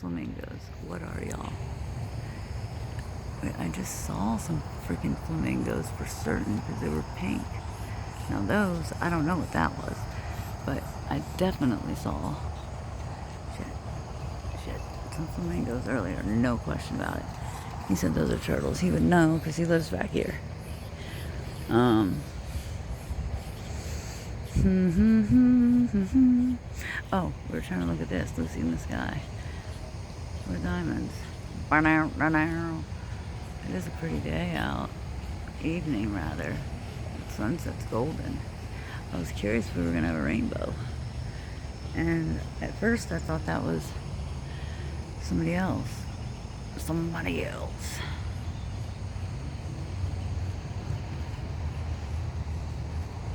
flamingos. What are y'all? Wait, I just saw some freaking flamingos for certain because they were pink. Now those, I don't know what that was, but I definitely saw shit, some flamingos earlier. No question about it. He said those are turtles. He would know because he lives back here. Oh, we were trying to look at this, Lucy in the sky. We're diamonds. It is a pretty day out. Evening, rather. The sunset's golden. I was curious if we were going to have a rainbow. And at first I thought that was somebody else. Somebody else.